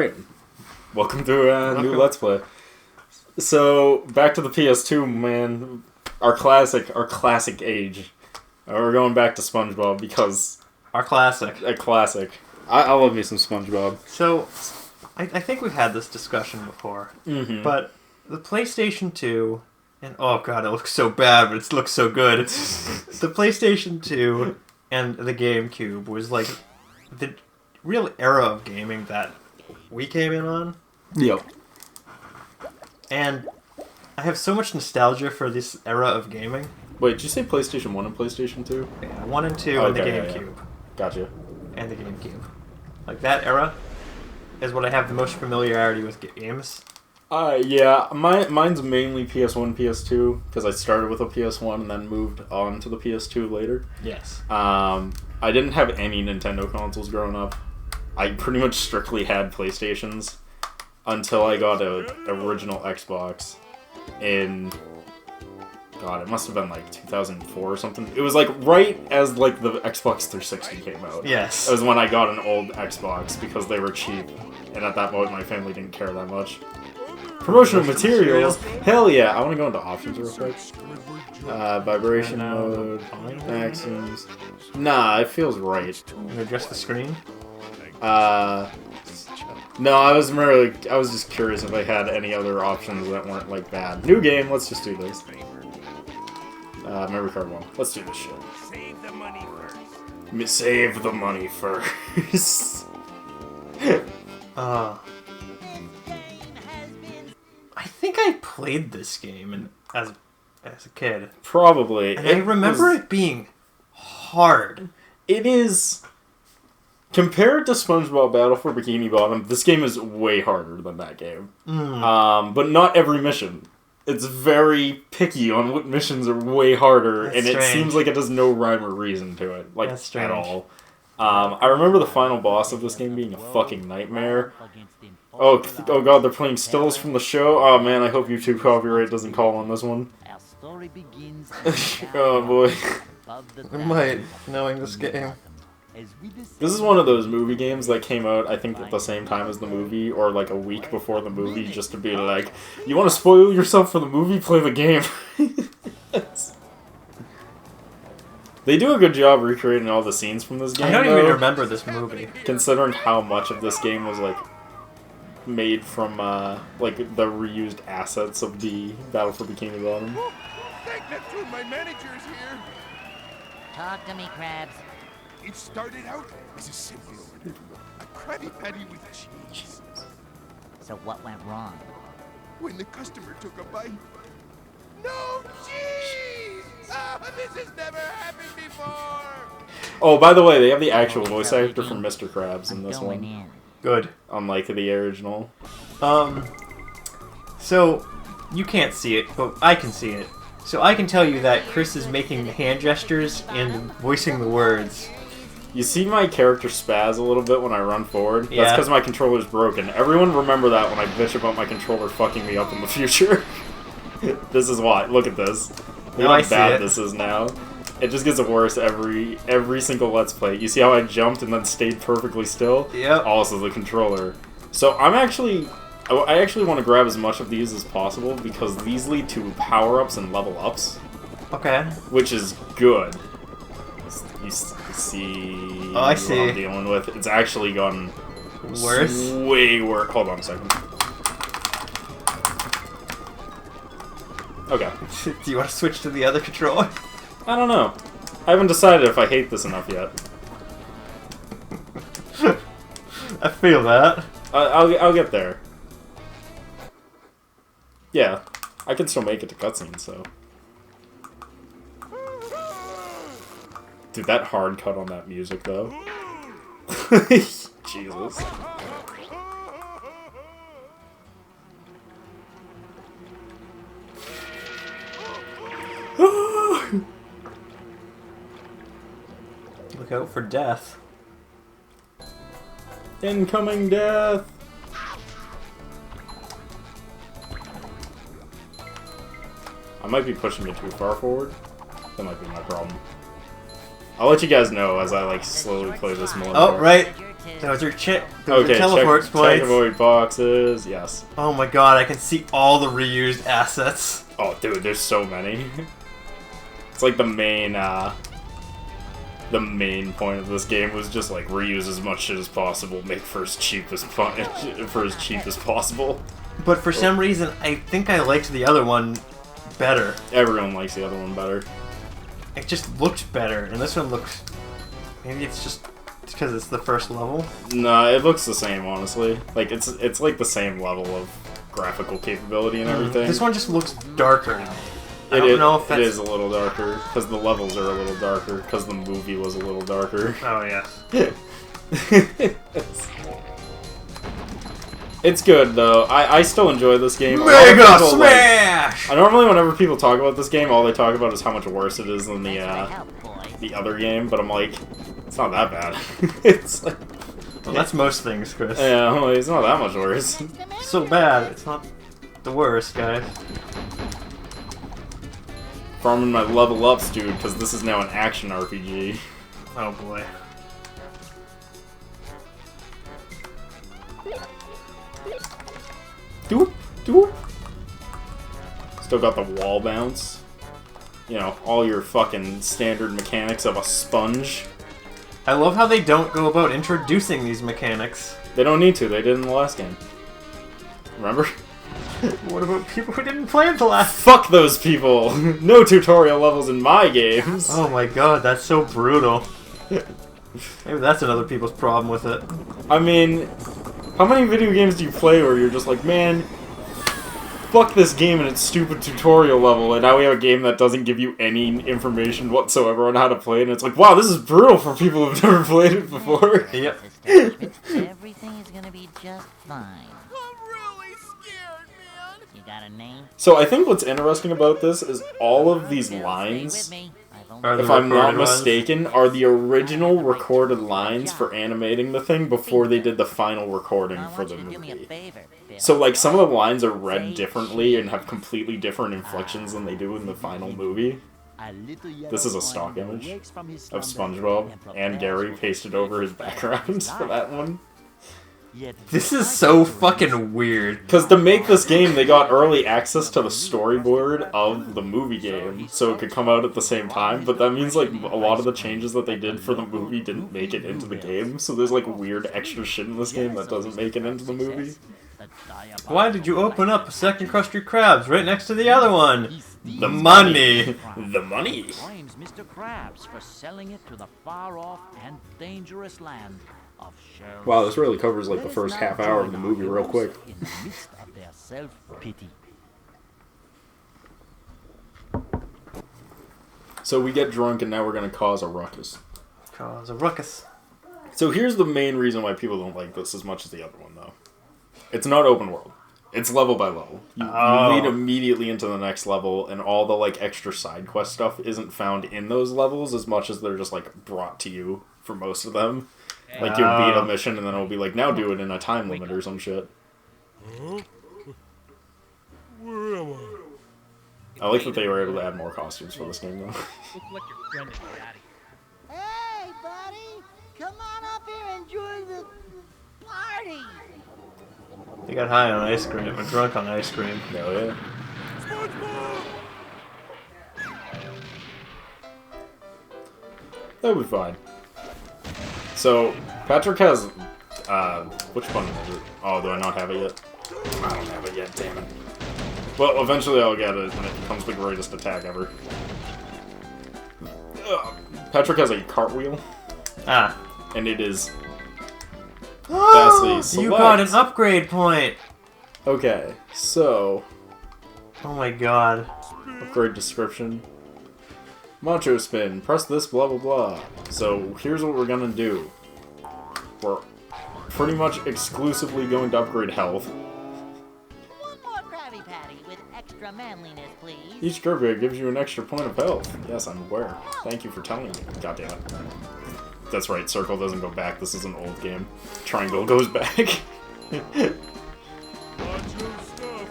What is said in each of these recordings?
Alright, welcome to a new Let's Play. So, back to the PS2, man. Our classic age. We're going back to SpongeBob because... Our classic. A classic. I love me some SpongeBob. So, I think we've had this discussion before, but the PlayStation 2, and oh god, it looks so bad, but it looks so good. The PlayStation 2 and the GameCube was like the real era of gaming that we came in on. Yep. And I have so much nostalgia for this era of gaming. Wait, did you say PlayStation 1 and PlayStation 2? Yeah, 1 and 2 and the GameCube. Yeah. Gotcha. And the GameCube. Like, that era is what I have the most familiarity with games. Yeah, mine's mainly PS1, PS2, because I started with a PS1 and then moved on to the PS2 later. Yes. I didn't have any Nintendo consoles growing up. I pretty much strictly had PlayStations until I got an original Xbox in... God, it must have been like 2004 or something. It was like right as like the Xbox 360 came out. Yes. That was when I got an old Xbox because they were cheap. And at that point, my family didn't care that much. Promotional materials? Hell yeah. I want to go into options real quick. Vibration mode. Maxims. Nah, it feels right. Adjust the screen? No, I was just curious if I had any other options that weren't like bad. New game, let's just do this. Memory card 1. Let's do this shit. Save the money first. Save the money first. I think I played this game as a kid. Probably. And I remember it being hard. It is... Compared to SpongeBob Battle for Bikini Bottom, this game is way harder than that game. But not every mission. It's very picky on what missions are way harder, and it seems like it has no rhyme or reason to it, like, at all. I remember the final boss of this game being a fucking nightmare. Oh god, they're playing stills from the show? Oh man, I hope YouTube copyright doesn't call on this one. Oh boy. I might, knowing this game. This is one of those movie games that came out, I think, at the same time as the movie, or like a week before the movie, just to be like, you want to spoil yourself for the movie? Play the game. They do a good job recreating all the scenes from this game, I don't even remember this movie. Considering how much of this game was, like, made from, like, the reused assets of the Battle for Bikini Bottom. That's true, my manager's here. Talk to me, Krabs. It started out as a simple order. A Krabby Patty with cheese. So what went wrong? When the customer took a bite, no cheese! Oh, this has never happened before! Oh, by the way, they have the actual voice actor from Mr. Krabs in this one. Good. Unlike the original. So, you can't see it, but I can see it. So I can tell you that Chris is making hand gestures and voicing the words. You see my character spaz a little bit when I run forward? Yeah. That's because my controller's broken. Everyone remember that when I bitch about my controller fucking me up in the future. This is why. Look at this. Look how bad this is now. It just gets worse every single Let's Play. You see how I jumped and then stayed perfectly still? Yep. Also the controller. So I actually want to grab as much of these as possible because these lead to power-ups and level-ups. Okay. Which is good. You see I see. what I'm dealing with. It's actually gotten worse? Way worse. Hold on a second. Okay. Do you want to switch to the other controller? I don't know. I haven't decided if I hate this enough yet. I feel that. I'll get there. Yeah, I can still make it to cutscenes, so. Dude, that hard cut on that music, though. Jesus. Look out for death. Incoming death! I might be pushing it too far forward. That might be my problem. I'll let you guys know as I, like, slowly play this more. Oh, right. to. Those are Okay, teleport check points. avoid boxes. Yes. Oh my god, I can see all the reused assets. Oh, dude, there's so many. It's like the main point of this game was just like reuse as much shit as possible, make for as cheap as possible. But for some reason, I think I liked the other one better. Everyone likes the other one better. It just looked better, and this one looks... Maybe it's just because it's the first level? No, it looks the same, honestly. Like, it's like the same level of graphical capability and everything. This one just looks darker. I don't know if that's... It is a little darker, because the levels are a little darker, because the movie was a little darker. Oh, yes. It's good, though. I still enjoy this game. Mega Smash! Normally, whenever people talk about this game, all they talk about is how much worse it is than the other game, but I'm like, it's not that bad. It's like... Well, that's most things, Chris. Yeah, I'm like, it's not that much worse. So bad, it's not the worst, guys. Farming my level ups, dude, because this is now an action RPG. Oh boy. Doop, doop. Still got the wall bounce. You know, all your fucking standard mechanics of a sponge. I love how they don't go about introducing these mechanics. They don't need to, they did in the last game. Remember? What about people who didn't play the last? Fuck those people! No tutorial levels in my games! Oh my god, that's so brutal. Maybe that's another people's problem with it. I mean, how many video games do you play where you're just like, man, fuck this game and its stupid tutorial level, and now we have a game that doesn't give you any information whatsoever on how to play it, and it's like, wow, this is brutal for people who've never played it before. Yep. Everything is gonna be just fine. I'm really scared, man. You got a name? So I think what's interesting about this is all of these lines, Stay with me. I've Are only if I'm not recorded ones? mistaken, are the original recorded lines for animating the thing before they did the final recording I for want the you to do me a movie. favor, Bill. So, like, some of the lines are read differently and have completely different inflections than they do in the final movie. This is a stock image of SpongeBob and Gary pasted over his background for that one. This is so fucking weird. Because to make this game, they got early access to the storyboard of the movie game, so it could come out at the same time, but that means, like, a lot of the changes that they did for the movie didn't make it into the game, so there's, like, weird extra shit in this game that doesn't make it into the movie. Why did you open up a second Krusty Krabs right next to the other one? The money. The money! Blames Mr. Krabs for selling it to the far-off and dangerous land of shells. Wow, this really covers, like, the first half hour of the movie real quick. In the midst of their self-pity. So we get drunk and now we're gonna cause a ruckus. Cause a ruckus. So here's the main reason why people don't like this as much as the other one, though. It's not open world. It's level by level. You lead immediately into the next level, and all the, like, extra side quest stuff isn't found in those levels as much as they're just, like, brought to you for most of them. Like, you'll beat a mission, and then it'll be like, now do it in a time limit or some shit. Where am I? I like that they were able to add more costumes for this game, though. Looks like your friend and daddy. Hey, buddy! Come on up here and join the party! They got high on ice cream, or drunk on ice cream. Hell yeah. SpongeBob! That'll be fine. So, Patrick has, which button is it? Oh, do I not have it yet? I don't have it yet, damn it. Well, eventually I'll get it, and it becomes the greatest attack ever. Patrick has a cartwheel, Ah. and it is vastly select. You got an upgrade point! Okay, so, Oh my god. upgrade description. Macho spin, press this, blah blah blah. So, here's what we're gonna do. We're pretty much exclusively going to upgrade health. One more Krabby Patty with extra manliness, please. Each upgrade gives you an extra point of health. Yes, I'm aware. Thank you for telling me. God damn it. That's right, circle doesn't go back. This is an old game. Triangle goes back. Watch your stuff.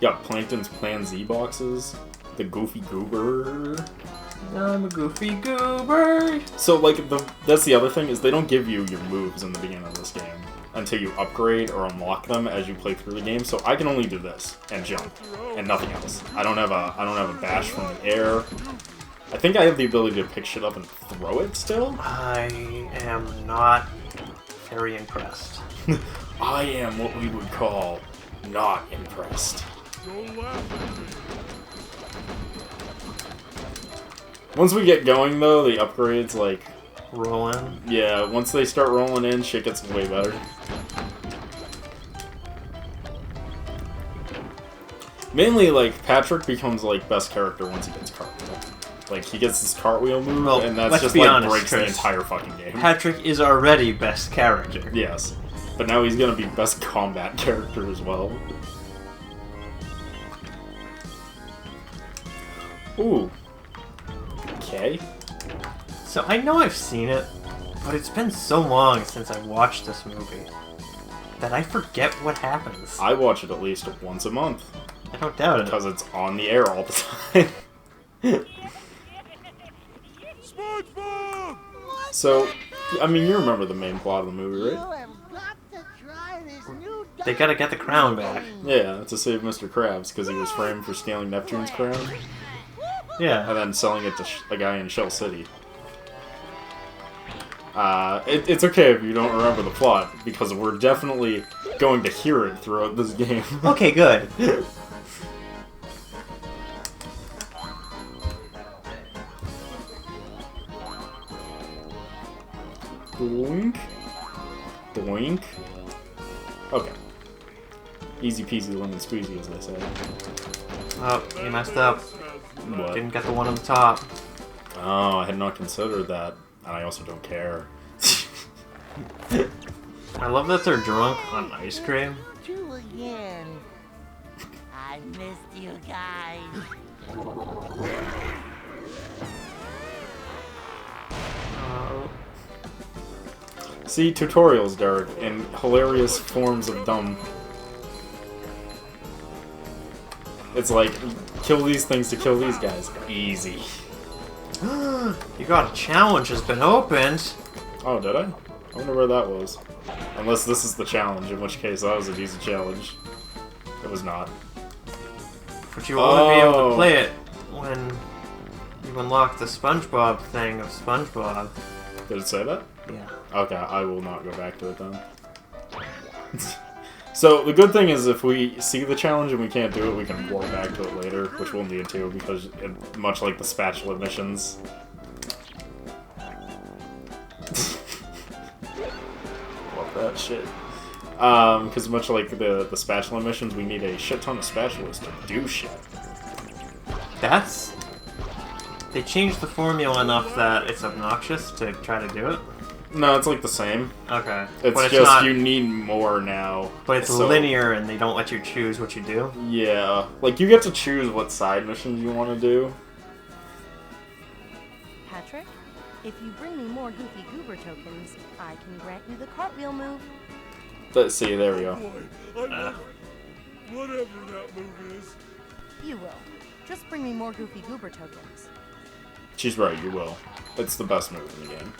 Got Plankton's Plan Z boxes. The Goofy Goober. I'm a goofy goober. So, like, that's the other thing, is they don't give you your moves in the beginning of this game until you upgrade or unlock them as you play through the game. So I can only do this and jump and nothing else. I don't have a bash from the air. I think I have the ability to pick shit up and throw it still. I am not very impressed. I am what we would call not impressed. Once we get going, though, the upgrades, like... Rolling? Yeah, once they start rolling in, shit gets way better. Mainly, like, Patrick becomes, like, best character once he gets cartwheel. Like, he gets this cartwheel move, Well, and that's let's just, be like, honest, breaks the Chris. entire fucking game. Patrick is already best character. Yes. But now he's gonna be best combat character as well. Ooh. Okay. So I know I've seen it, but it's been so long since I watched this movie that I forget what happens. I watch it at least once a month. I don't doubt it. Because it's on the air all the time. SpongeBob! So, I mean, you remember the main plot of the movie, You right? have got to try this new They gotta get the crown back. Yeah, to save Mr. Krabs, because he was framed for stealing Neptune's crown, Yeah. and then selling it to a guy in Shell City. It's okay if you don't remember the plot, because we're definitely going to hear it throughout this game. Okay, good. Boink. Boink. Okay. Easy peasy lemon squeezy, as they say. Oh, you messed up. What? Didn't get the one on the top. Oh, I had not considered that. And I also don't care. I love that they're drunk on ice cream. two again. I missed you guys. See, tutorials, Derek, and hilarious forms of dumb. It's like, kill these things to kill these guys. Easy. You got a challenge has been opened. Oh, did I? I wonder where that was. Unless this is the challenge, in which case that was an easy challenge. It was not. But you will only be able Oh. to play it when you unlock the SpongeBob thing of SpongeBob. Did it say that? Yeah. Okay, I will not go back to it then. So, the good thing is if we see the challenge and we can't do it, we can warp back to it later, which we'll need to, because much like the spatula missions. Love that shit. Because much like the spatula missions, we need a shit ton of spatulas to do shit. That's... They changed the formula enough that it's obnoxious to try to do it? No, it's like the same. Okay. It's but just not, you need more now. But it's So- linear and they don't let you choose what you do? Yeah, like you get to choose what side missions you want to do. Patrick, if you bring me more Goofy Goober tokens, I can grant you the cartwheel move. Let's see, there we go. Boy, I love it. Whatever that move is. You will. Just bring me more Goofy Goober tokens. She's right, you will. It's the best move in the game.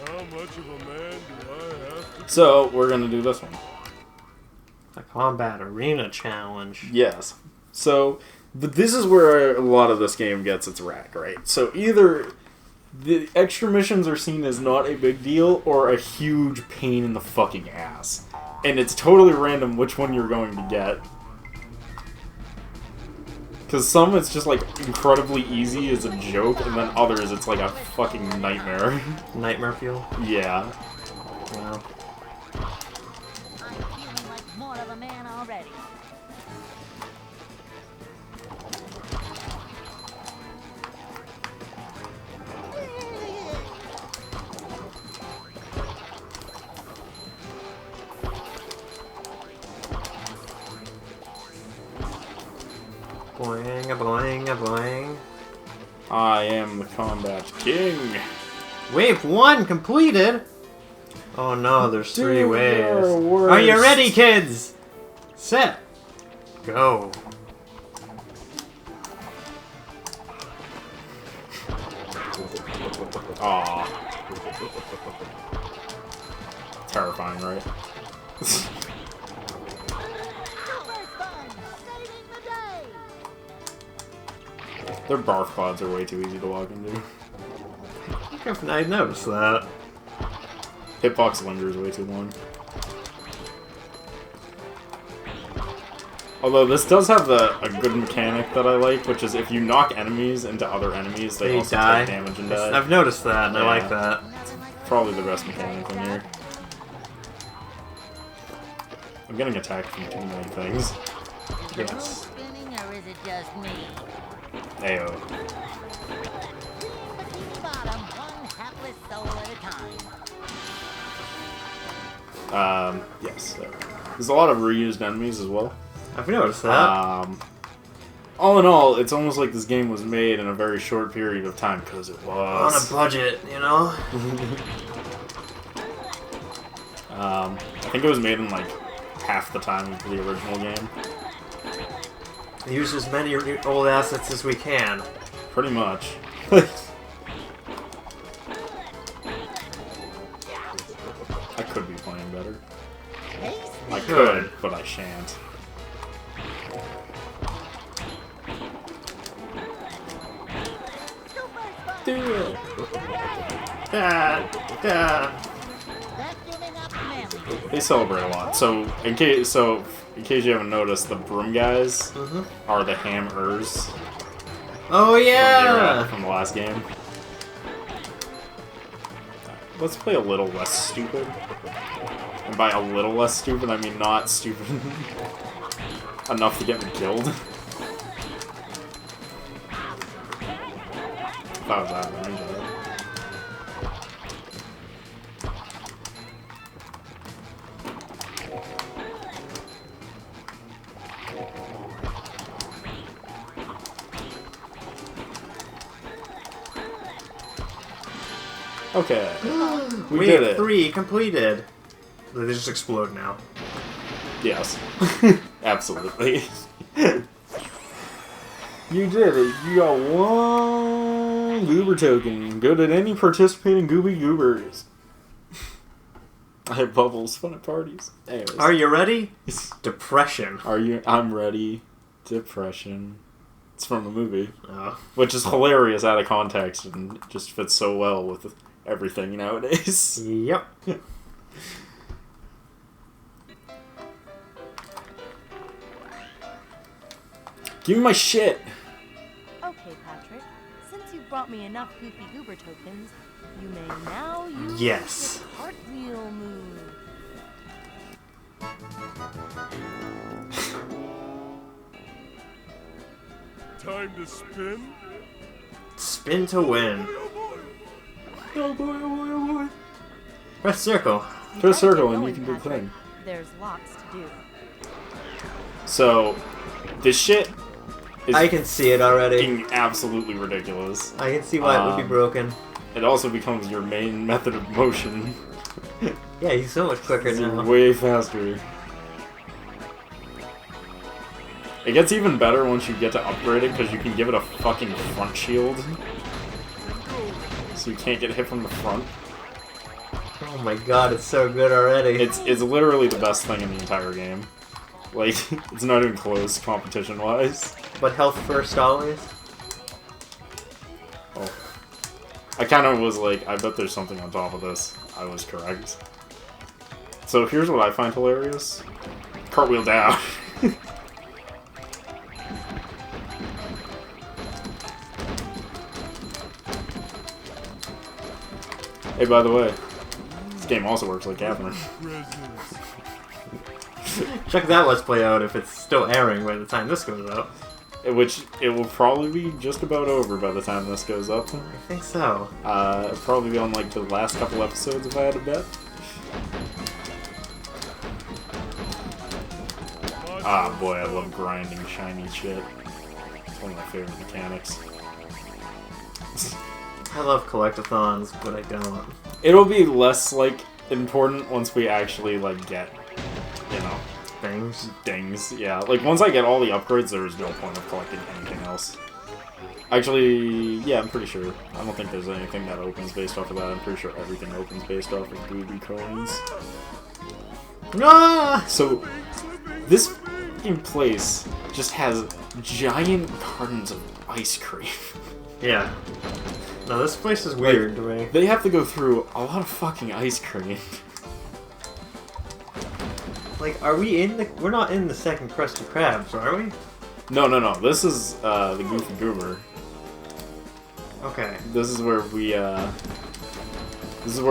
How much of a man do I have to So, we're gonna do this one. The Combat Arena Challenge. Yes. So, but this is where a lot of this game gets its rack, right? So, either the extra missions are seen as not a big deal, or a huge pain in the fucking ass. And it's totally random which one you're going to get. Because some it's just like incredibly easy as a joke, and then others it's like a fucking nightmare. Nightmare Fuel. Yeah. Wow. I'm feeling like more of a man already. Boing, a boing, a boing. I am the combat king. Wave 1 completed! Oh no, there's 3 Do waves. your Are you worst. ready, kids? Set. Go. Aw. Terrifying, right? Super fun! Saving the day! Their barf clouds are way too easy to walk into. I noticed that. Hitbox linger is way too long. Although this does have a good mechanic that I like, which is if you knock enemies into other enemies, they also take damage and die. I've noticed that, and I like that. Probably the best mechanic in here. I'm getting attacked from too many things. Yes. Spinning, or is it just me? Ayo. Bikini Bottom, one hapless soul at a time. Yes. There's a lot of reused enemies as well. I've noticed that. All in all, it's almost like this game was made in a very short period of time, because it was. On a budget, you know? I think it was made in like half the time of the original game. Use as many old assets as we can. Pretty much. I could be playing better. I could, but I shan't. Do it! They celebrate a lot. So in case you haven't noticed, the broom guys are the hammers. Oh yeah! From the last game. Let's play a little less stupid. And by a little less stupid, I mean not stupid enough to get me killed. If I was out of range of it. Okay. We did it. 3 completed. They just explode now. Yes. Absolutely. You did it. You got one goober token. Good at any participating Gooby Goobers. I have bubbles. Fun at parties. Anyways. Are you ready? Depression. Are you? I'm ready. Depression. It's from a movie. Oh. Which is hilarious out of context and just fits so well with everything nowadays. Yep. Give me my shit. Okay, Patrick. Since you've brought me enough Goofy Goober tokens, you may now use Yes. the cartwheel move. Time to spin? Spin to win. Oh boy, oh boy, oh boy. Press circle. Press circle Get and you going, can do the Patrick. thing. There's lots to do. So, this shit is I can see it already. fucking absolutely ridiculous. I can see why it would be broken. It also becomes your main method of motion. Yeah, he's so much quicker It's now. way faster. It gets even better once you get to upgrade it, because you can give it a fucking front shield. So you can't get hit from the front. Oh my god, it's so good already. It's literally the best thing in the entire game. Like, it's not even close competition-wise. But health first always. Oh. I kind of was like, I bet there's something on top of this. I was correct. So here's what I find hilarious. Cartwheel down. Hey, by the way, this game also works like Catherine. Check that Let's Play out if it's still airing by the time this goes up. Which, it will probably be just about over by the time this goes up. I think so. It'll probably be on like the last couple episodes if I had to bet. Ah, boy, I love grinding shiny shit. It's one of my favorite mechanics. I love collectathons, but I don't. It'll be less, like, important once we actually, like, get, you know, Things. things. Yeah, like, once I get all the upgrades, there is no point of collecting anything else. Actually, yeah, I'm pretty sure. I don't think there's anything that opens based off of that. I'm pretty sure everything opens based off of booby coins. Ah! So, this fucking place just has giant cartons of ice cream. Yeah. No, this place is weird to me. They have to go through a lot of fucking ice cream. Like, are we in the... We're not in the second Krusty Krabs, are we? No. This is the Goofy Goober. Okay. This is where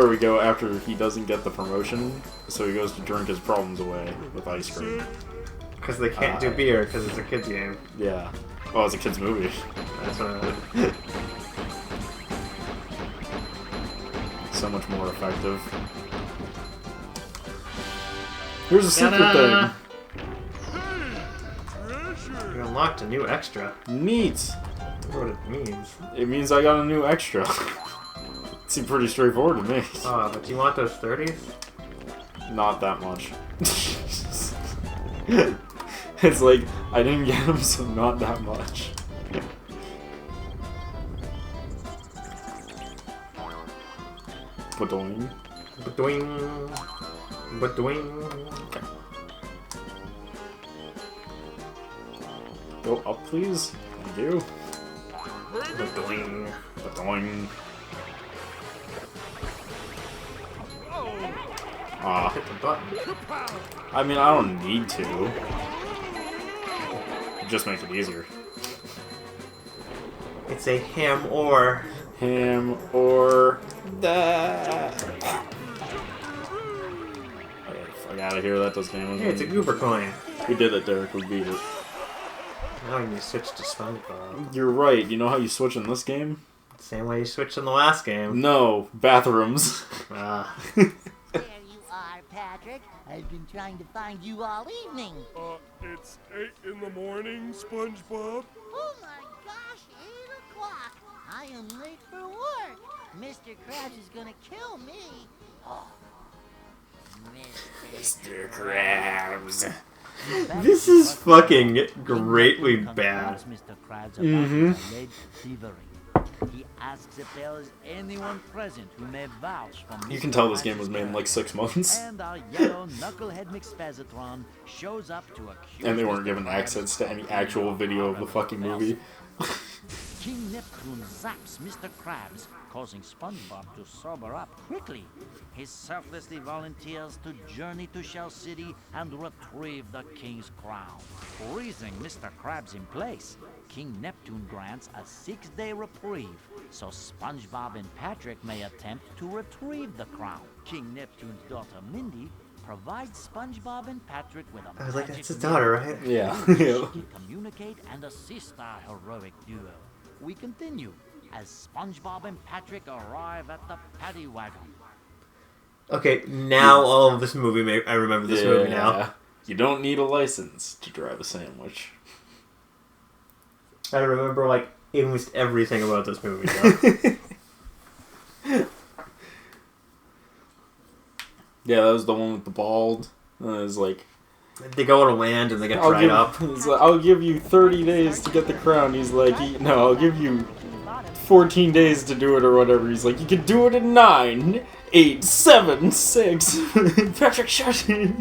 we go after he doesn't get the promotion, so he goes to drink his problems away with ice cream. Because they can't do beer, because it's a kid's game. Yeah. Oh, it's a kid's movie. That's what So much more effective. Here's a secret Ta-da! thing. You unlocked a new extra. Neat. I wonder what it means. It means I got a new extra. Seemed pretty straightforward to me. Oh, but do you want those 30s? Not that much. It's like, I didn't get them, so not that much. Ba-doing. Ba-doing. Ba-doing. Okay. Go up, please. Thank you. Ba-doing. Ba-doing. Ah. Hit the button. I mean, I don't need to. Just make it easier. It's a ham or... Ham or that. I gotta hear that. Those games. Hey, it's a goober coin. We did it, Derek. We beat it. Now you switch to Spongebob. You're right. You know how you switch in this game? Same way you switched in the last game. No, bathrooms. Ah. There you are, Patrick. I've been trying to find you all evening. It's 8 in the morning, SpongeBob. Oh my gosh, 8 o'clock. I am late for work. Mr. Krabs is gonna kill me. Oh, Mr. Krabs. This is fucking greatly bad. Mr. Krabs Mhm. about his alleged thievery. He asks if there is anyone present who may vouch for You Mr. can tell this Krabs' game was made in like 6 months. And our yellow knucklehead McSpazatron shows up to accuse And they weren't Mr. given Krabs access to any actual video of the fucking movie. King Neptune zaps Mr. Krabs, causing SpongeBob to sober up quickly. He selflessly volunteers to journey to Shell City and retrieve the King's crown. Freezing Mr. Krabs in place, King Neptune grants a 6-day reprieve, so SpongeBob and Patrick may attempt to retrieve the crown. King Neptune's daughter Mindy provides SpongeBob and Patrick with a I was like, magic that's his daughter, mirror right? Yeah. through which she can communicate and assist our heroic duo. We continue as SpongeBob and Patrick arrive at the paddy wagon. Okay, now all of this movie, I remember this movie now. You don't need a license to drive a sandwich. I remember, like, almost everything about this movie now. Yeah, that was the one with the bald. It was like, They go on a land and they get dried up. He's like, I'll give you 30 days to get the crown. He's like, no, I'll give you 14 days to do it or whatever. He's like, you can do it in 9, 8, 7, 6. Patrick, shut it.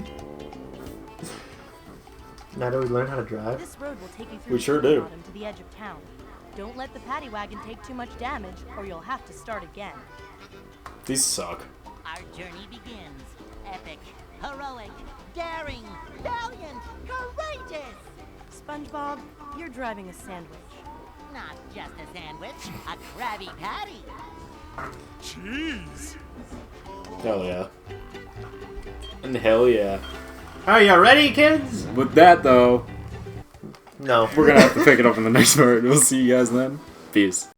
Now do we learn how to drive? This road will take you through We sure do. Bottom to the edge of town. Don't let the paddy wagon take too much damage, or you'll have to start again. These suck. Our journey begins. Epic, heroic, daring, valiant, courageous. SpongeBob, you're driving a sandwich. Not just a sandwich, a Krabby Patty. Jeez. Hell yeah. And hell yeah. Are you ready, kids? With that, though, No. we're gonna have to pick it up in the next part. We'll see you guys then. Peace.